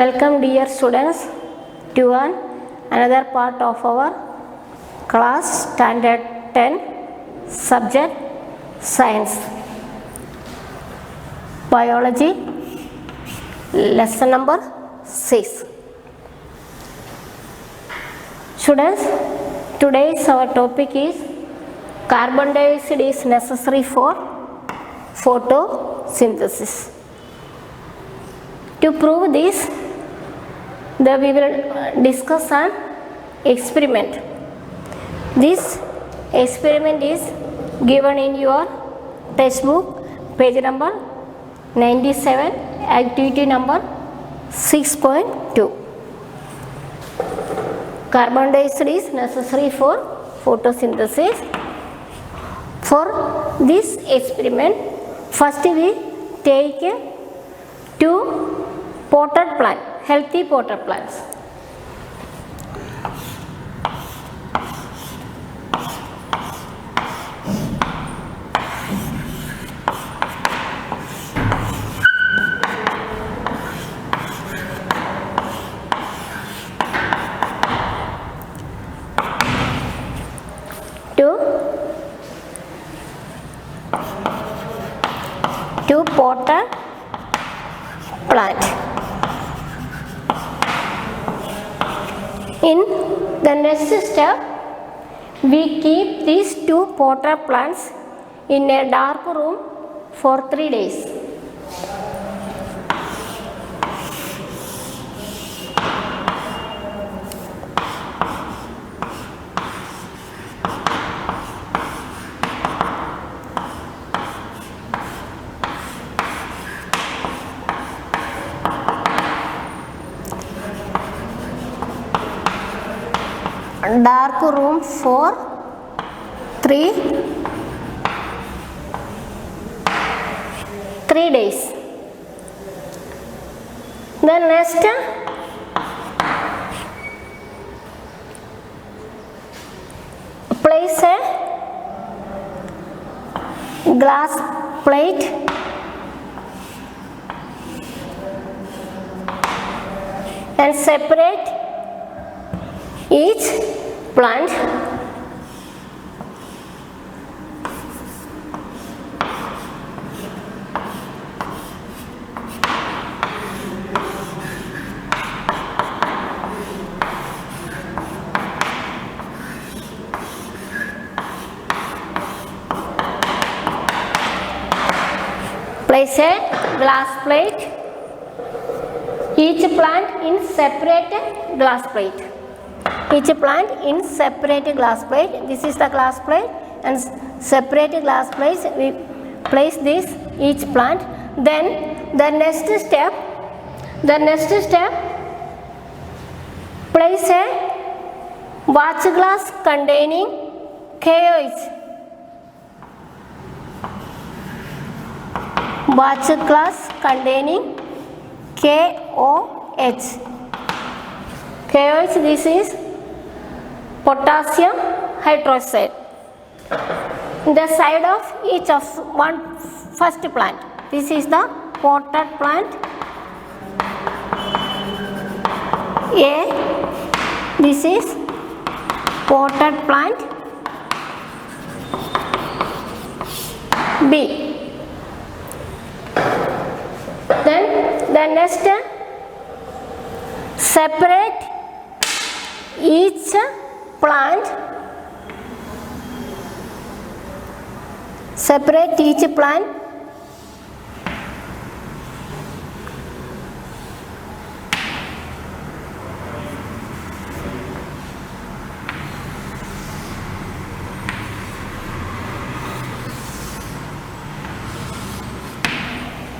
Welcome dear students to another part of our class standard 10 subject science biology lesson number 6. Students, today's our topic is carbon dioxide is necessary for photosynthesis. To prove this, we will discuss an experiment. This experiment is given in your textbook, page number 97, activity number 6.2. Carbon dioxide is necessary for photosynthesis. For this experiment, first we take 2 potted plants, healthy potted plants. Two potted plant. In the next step, we keep these 2 potted plants in a dark room for 3 days. Dark room for 3 days. Then next, place a glass plate and separate each plant. Place a glass plate, each plant in separate glass plate. Each plant in separate glass plate. This is the glass plate, and separate glass plate we place this each plant. Then the next step, place a watch glass containing KOH. Watch glass containing KOH. KOH, this is potassium hydroxide. The side of each of one first plant. This is the potted plant A. This is potted plant B. Then the next, separate each plant,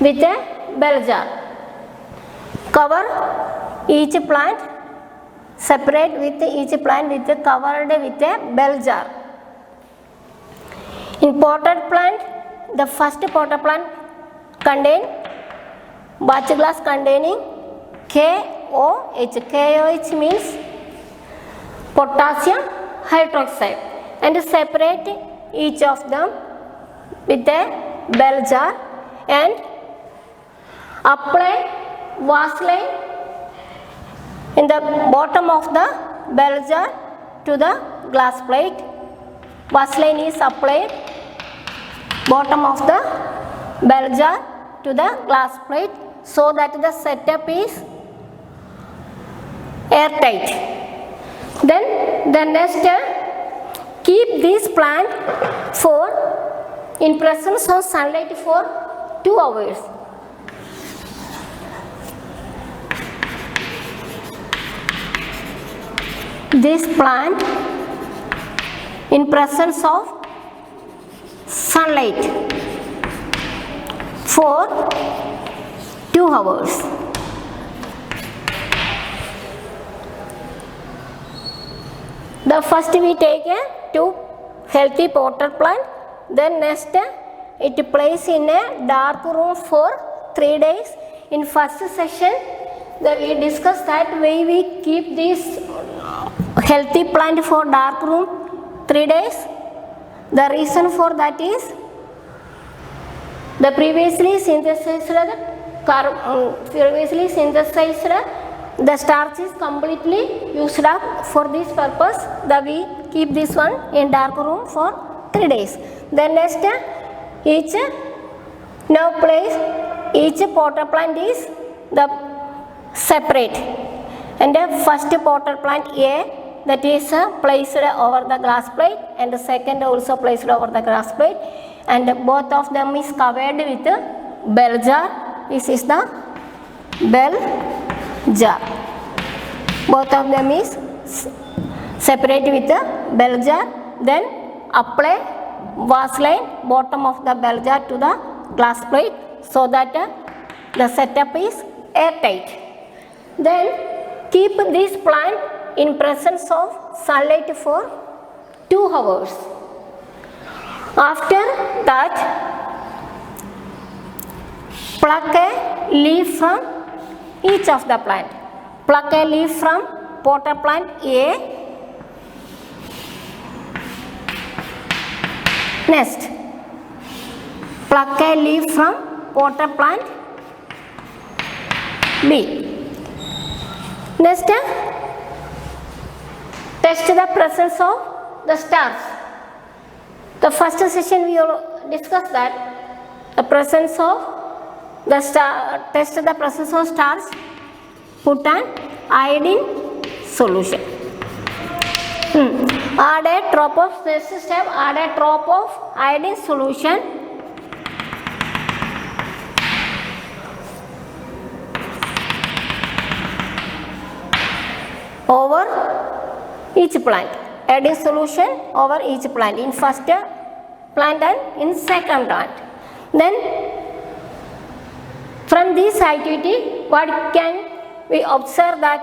with a bell jar. Cover each plant, separate with each plant covered with a bell jar. In potted plant, the first potted plant contain watch glass containing KOH. KOH means potassium hydroxide, and separate each of them with a bell jar and apply Vaseline in the bottom of the bell jar to the glass plate. Vaseline is applied bottom of the bell jar to the glass plate so that the setup is airtight. Then the next, keep this plant in presence of sunlight for 2 hours. This plant in presence of sunlight for 2 hours. The first we take two healthy potted plant, then next it placed in a dark room for 3 days. In first session we discussed that way we keep this healthy plant for dark room 3 days. The reason for that is the previously synthesized the starch is now used up for this purpose. We keep this one in dark room for 3 days. Then next, each potted plant is the separate, and the first potted plant A, that is placed over the glass plate, and the second also placed over the glass plate, and both of them is covered with bell jar. This is the bell jar. Both of them is separate with the bell jar. Then apply Vaseline bottom of the bell jar to the glass plate so that the setup is airtight. Then keep this plant in presence of sunlight for 2 hours. After that, pluck a leaf from each of the plant. Pluck a leaf from potted plant A. Next, pluck a leaf from potted plant B. Next, test the presence of the stars. The first session we discussed that the presence of the star, test the presence of stars, put an iodine solution. Add a drop of, next step, add a drop of iodine solution over each plant. Adding solution over each plant in first plant and in second plant. Then from this activity, what can we observe that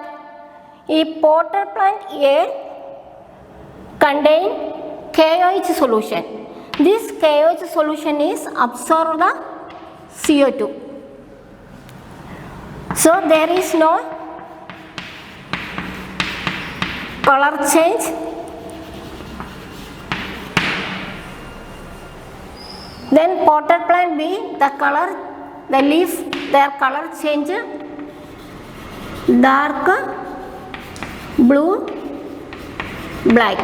a potted plant A contain KOH solution. This KOH solution is absorb the CO2. So there is no color change. Then potted plant B, the color, the leaf, their color change dark blue, black.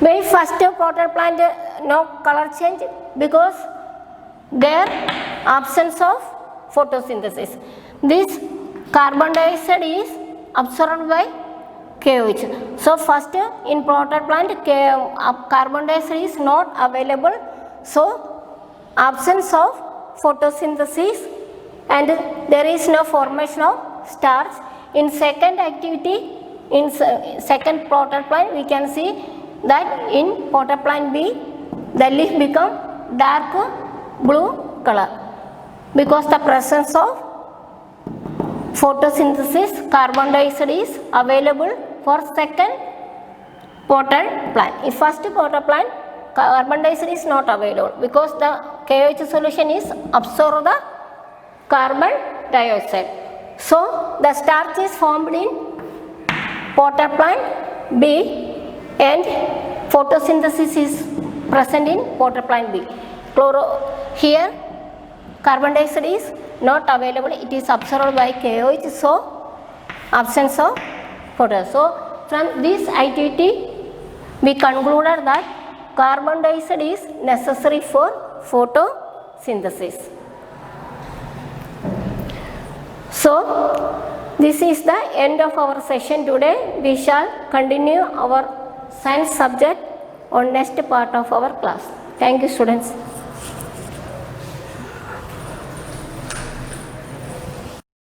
Very first potted plant no color change because there absence of photosynthesis. This carbon dioxide is absorbed by KOH. So first in potted plant carbon dioxide is not available. So absence of photosynthesis and there is no formation of stars. In second activity, in second potted plant we can see that in potted plant B the leaf become dark blue color because the presence of photosynthesis, carbon dioxide is available for second potted plant. In first potted plant carbon dioxide is not available because the KOH solution is absorb the carbon dioxide. So the starch is formed in potted plant B and photosynthesis is present in potted plant B. Here Carbon dioxide is not available, it is absorbed by KOH, so absence of photo. So from this activity we concluded that carbon dioxide is necessary for photosynthesis. So this is the end of our session today. We shall continue our science subject on next part of our class. Thank you, students.